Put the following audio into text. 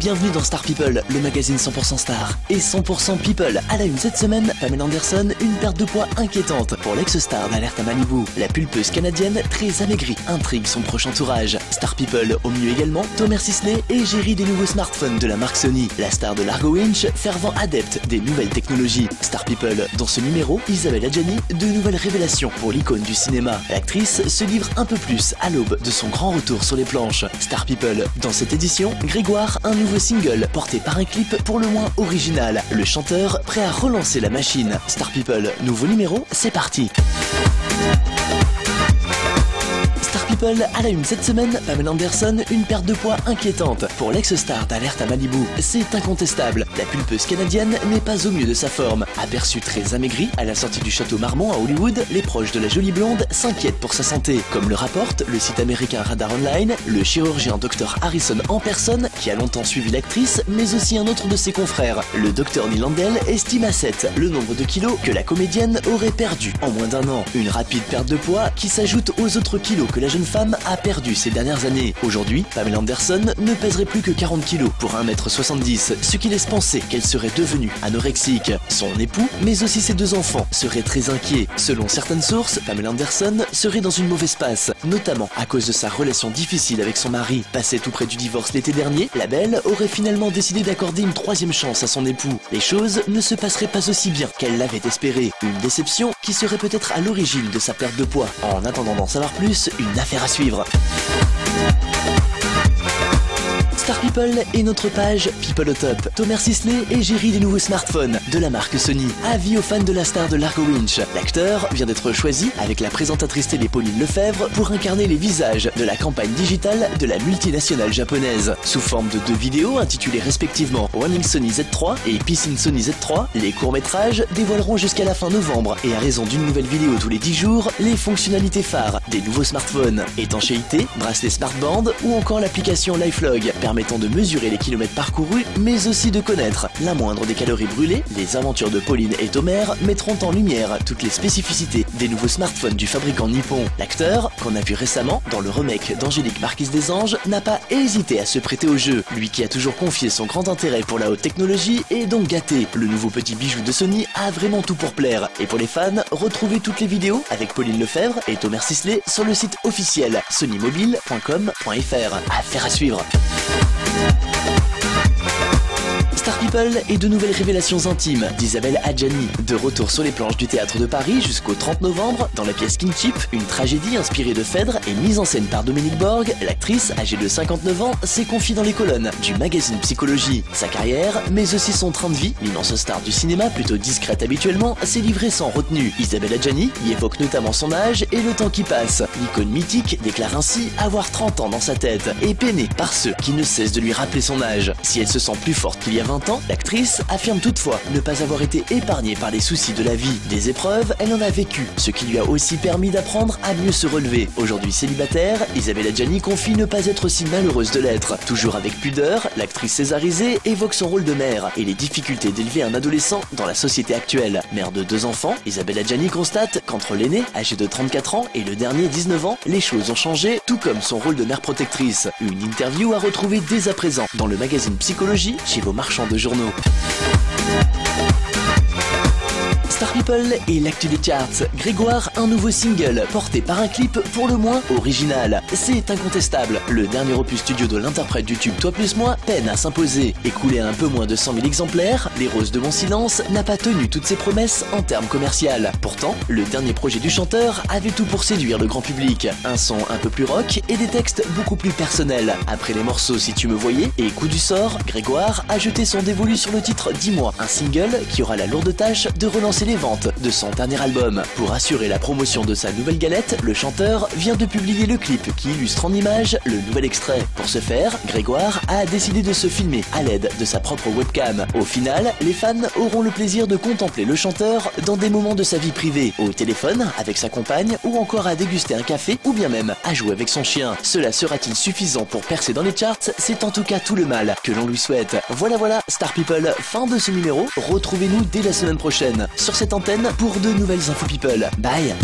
bienvenue dans Star People, le magazine 100% star. Et 100% people, à la une cette semaine, Pamela Anderson, une perte de poids inquiétante pour l'ex-star d'Alerte à Malibu. La pulpeuse canadienne, très amaigrie, intrigue son proche entourage. Star People, au milieu également, Thomas Sisley, égérie des nouveaux smartphones de la marque Sony. La star de Largo Winch, fervent adepte des nouvelles technologies. Star People, dans ce numéro, Isabelle Adjani, de nouvelles révélations pour l'icône du cinéma. L'actrice se livre un peu plus à l'aube de son grand retour sur les planches. Star People, dans cette édition, Grégoire, un nouveau single porté par un clip pour le moins original. Le chanteur prêt à relancer la machine. Star People, nouveau numéro, c'est parti. Star People, à la une cette semaine, Pamela Anderson, une perte de poids inquiétante pour l'ex-star d'Alerte à Malibu. C'est incontestable, la pulpeuse canadienne n'est pas au mieux de sa forme. Aperçue très amaigrie à la sortie du château Marmont à Hollywood, les proches de la jolie blonde s'inquiètent pour sa santé. Comme le rapporte le site américain Radar Online, le chirurgien Dr Harrison en personne, qui a longtemps suivi l'actrice, mais aussi un autre de ses confrères. Le Dr Neil Landell estime à 7 le nombre de kilos que la comédienne aurait perdu en moins d'un an. Une rapide perte de poids qui s'ajoute aux autres kilos que la jeune femme a perdu ces dernières années. Aujourd'hui, Pamela Anderson ne pèserait plus que 40 kilos pour 1m70, ce qui laisse penser qu'elle serait devenue anorexique. Son époux, mais aussi ses deux enfants, seraient très inquiets. Selon certaines sources, Pamela Anderson serait dans une mauvaise passe, notamment à cause de sa relation difficile avec son mari. Passé tout près du divorce l'été dernier, la belle aurait finalement décidé d'accorder une troisième chance à son époux. Les choses ne se passeraient pas aussi bien qu'elle l'avait espéré. Une déception qui serait peut-être à l'origine de sa perte de poids. En attendant d'en savoir plus, une affaire à suivre. Star People et notre page People au top. Thomas Sisley, égérie des nouveaux smartphones de la marque Sony. Avis aux fans de la star de Largo Winch. L'acteur vient d'être choisi avec la présentatrice télé Pauline Lefebvre pour incarner les visages de la campagne digitale de la multinationale japonaise. Sous forme de 2 vidéos intitulées respectivement Running Sony Z3 et Piscine Sony Z3, les courts-métrages dévoileront jusqu'à la fin novembre et à raison d'une nouvelle vidéo tous les 10 jours, les fonctionnalités phares des nouveaux smartphones. Étanchéité, bracelet Smartband ou encore l'application LifeLog permettant de mesurer les kilomètres parcourus, mais aussi de connaître la moindre des calories brûlées. Les aventures de Pauline et Thomas mettront en lumière toutes les spécificités des nouveaux smartphones du fabricant nippon. L'acteur, qu'on a vu récemment dans le remake d'Angélique Marquise des Anges, n'a pas hésité à se prêter au jeu. Lui qui a toujours confié son grand intérêt pour la haute technologie est donc gâté. Le nouveau petit bijou de Sony a vraiment tout pour plaire. Et pour les fans, retrouvez toutes les vidéos avec Pauline Lefebvre et Thomas Sisley sur le site officiel sonymobile.com.fr. Affaire à suivre. Star People et de nouvelles révélations intimes d'Isabelle Adjani. De retour sur les planches du théâtre de Paris jusqu'au 30 novembre, dans la pièce Kinship, une tragédie inspirée de Phèdre et mise en scène par Dominique Borg, l'actrice, âgée de 59 ans, s'est confiée dans les colonnes du magazine Psychologie. Sa carrière, mais aussi son train de vie, l'immense star du cinéma, plutôt discrète habituellement, s'est livrée sans retenue. Isabelle Adjani y évoque notamment son âge et le temps qui passe. L'icône mythique déclare ainsi avoir 30 ans dans sa tête et peinée par ceux qui ne cessent de lui rappeler son âge. Si elle se sent plus forte qu'il y a 20 ans, l'actrice affirme toutefois ne pas avoir été épargnée par les soucis de la vie. Des épreuves, elle en a vécu, ce qui lui a aussi permis d'apprendre à mieux se relever. Aujourd'hui célibataire, Isabelle Adjani confie ne pas être si malheureuse de l'être. Toujours avec pudeur, l'actrice césarisée évoque son rôle de mère et les difficultés d'élever un adolescent dans la société actuelle. Mère de 2 enfants, Isabelle Adjani constate qu'entre l'aîné, âgé de 34 ans, et le dernier, 19 ans, les choses ont changé, tout comme son rôle de mère protectrice. Une interview à retrouver dès à présent dans le magazine Psychologie chez vos marchands de journaux. Star People et l'actu des charts. Grégoire, un nouveau single porté par un clip pour le moins original. C'est incontestable. Le dernier opus studio de l'interprète du tube Toi plus moi peine à s'imposer. Écoulé à un peu moins de 100 000 exemplaires, Les Roses de mon silence n'a pas tenu toutes ses promesses en termes commerciaux. Pourtant, le dernier projet du chanteur avait tout pour séduire le grand public. Un son un peu plus rock et des textes beaucoup plus personnels. Après les morceaux Si tu me voyais et Coup du sort, Grégoire a jeté son dévolu sur le titre Dis-moi, un single qui aura la lourde tâche de relancer les ventes de son dernier album. Pour assurer la promotion de sa nouvelle galette, le chanteur vient de publier le clip qui illustre en images le nouvel extrait. Pour ce faire, Grégoire a décidé de se filmer à l'aide de sa propre webcam. Au final, les fans auront le plaisir de contempler le chanteur dans des moments de sa vie privée, au téléphone, avec sa compagne, ou encore à déguster un café, ou bien même à jouer avec son chien. Cela sera-t-il suffisant pour percer dans les charts? C'est en tout cas tout le mal que l'on lui souhaite. Voilà, Star People, fin de ce numéro. Retrouvez-nous dès la semaine prochaine sur cette antenne pour de nouvelles infos people. Bye.